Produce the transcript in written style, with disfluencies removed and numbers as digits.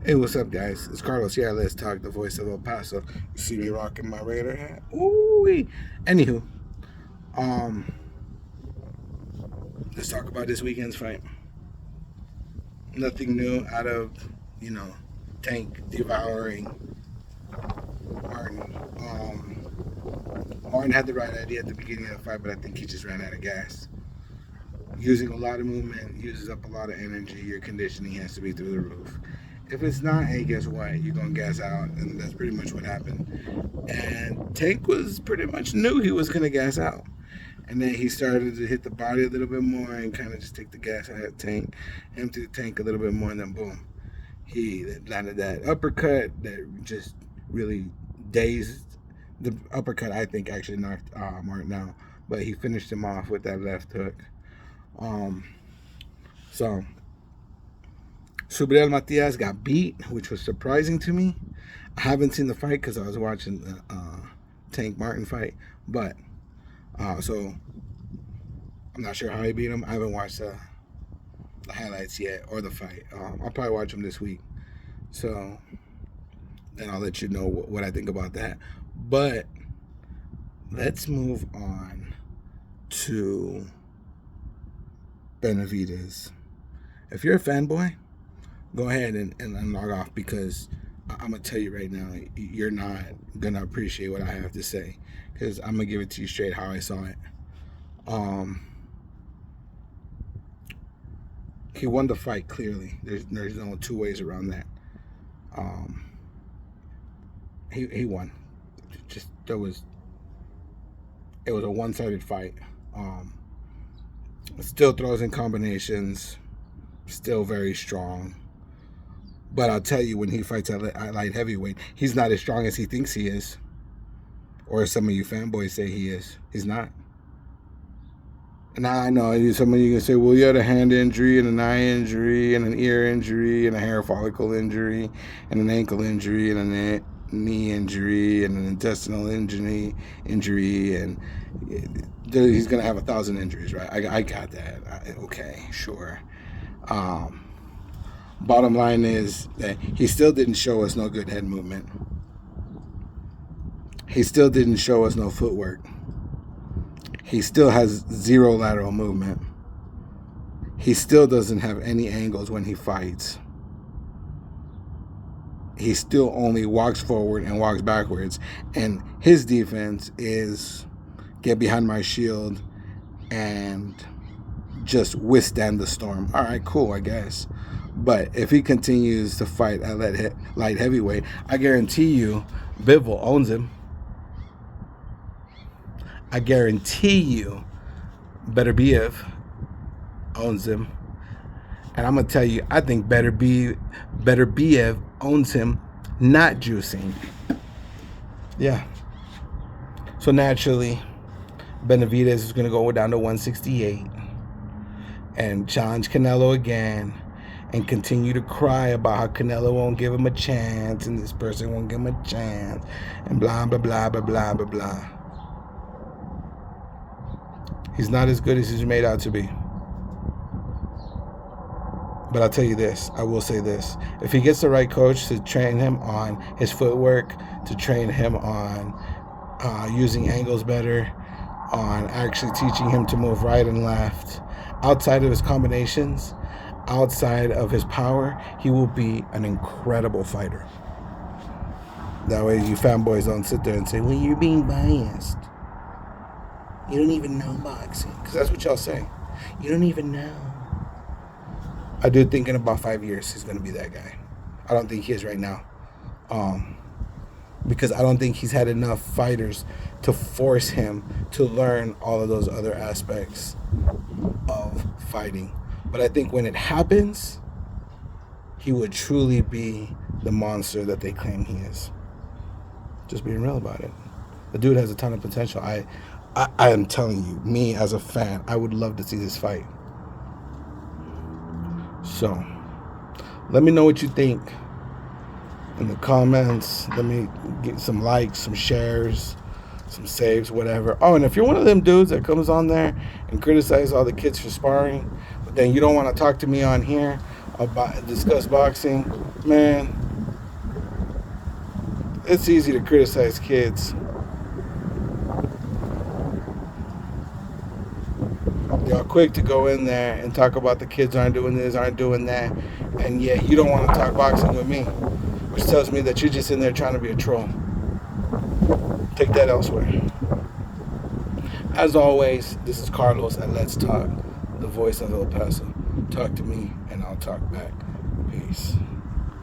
Hey, what's up, guys? It's Carlos here. Let's talk, the voice of El Paso. You see me rocking my Raider hat? Ooh. Anywho, um, let's talk about this weekend's fight. Nothing new out of, you know, Tank devouring Martin. Martin had the right idea at the beginning of the fight, but I think he just ran out of gas. Using a lot of movement uses up a lot of energy. Your conditioning has to be through the roof. If it's not, hey, guess what? You're gonna gas out, and that's pretty much what happened. And Tank was pretty much knew he was gonna gas out, and then he started to hit the body a little bit more and kind of just take the gas out of Tank, empty the tank a little bit more, and then boom, he landed that uppercut that just really dazed. The uppercut I think actually knocked Martin out, but he finished him off with that left hook. Um, so Subriel Matias got beat, which was surprising to me. I haven't seen the fight because I was watching the Tank Martin fight, but so I'm not sure how he beat him. I haven't watched the highlights yet or the fight. I'll probably watch him this week, so then I'll let you know what I think about that. But let's move on to Benavidez. If you're a fanboy, go ahead and log off because I'm going to tell you right now, you're not going to appreciate what I have to say because I'm going to give it to you straight how I saw it. He won the fight clearly. There's no two ways around that. He won. Just it was a one-sided fight. Still throws in combinations. Still very strong. But I'll tell you, when he fights at light heavyweight, he's not as strong as he thinks he is, or as some of you fanboys say he is. He's not. Now I know some of you can say, well, you had a hand injury and an eye injury and an ear injury and a hair follicle injury and an ankle injury and a knee injury and an intestinal injury, and he's going to have 1,000 injuries, right? I got that. Okay, sure. Bottom line is that he still didn't show us no good head movement. He still didn't show us no footwork. He still has zero lateral movement. He still doesn't have any angles when he fights. He still only walks forward and walks backwards. And his defense is get behind my shield and just withstand the storm. All right, cool, I guess. But if he continues to fight at light heavyweight, I guarantee you Bivol owns him. I guarantee you Beterbiev owns him. And I'm going to tell you, I think Beterbiev owns him not juicing. Yeah. So naturally, Benavidez is going to go down to 168 and challenge Canelo again and continue to cry about how Canelo won't give him a chance and this person won't give him a chance and blah, blah, blah, blah, blah, blah, blah. He's not as good as he's made out to be. But I'll tell you this, I will say this. If he gets the right coach to train him on his footwork, to train him on using angles better, on actually teaching him to move right and left, outside of his combinations, outside of his power, he will be an incredible fighter. That way you fanboys don't sit there and say, well, you're being biased. You don't even know boxing. Because that's what y'all say. You don't even know. I do think in about 5 years he's going to be that guy. I don't think he is right now. Because I don't think he's had enough fighters to force him to learn all of those other aspects of fighting. But I think when it happens, he would truly be the monster that they claim he is. Just being real about it. The dude has a ton of potential. I am telling you, me as a fan, I would love to see this fight. So, let me know what you think in the comments. Let me get some likes, some shares, some saves, whatever. Oh, and if you're one of them dudes that comes on there and criticizes all the kids for sparring, but then you don't want to talk to me on here, about discuss boxing, man, it's easy to criticize kids. Y'all quick to go in there and talk about the kids aren't doing this, aren't doing that, and yet you don't want to talk boxing with me, which tells me that you're just in there trying to be a troll. Take that elsewhere. As always, this is Carlos at Let's Talk, the voice of El Paso. Talk to me and I'll talk back. Peace.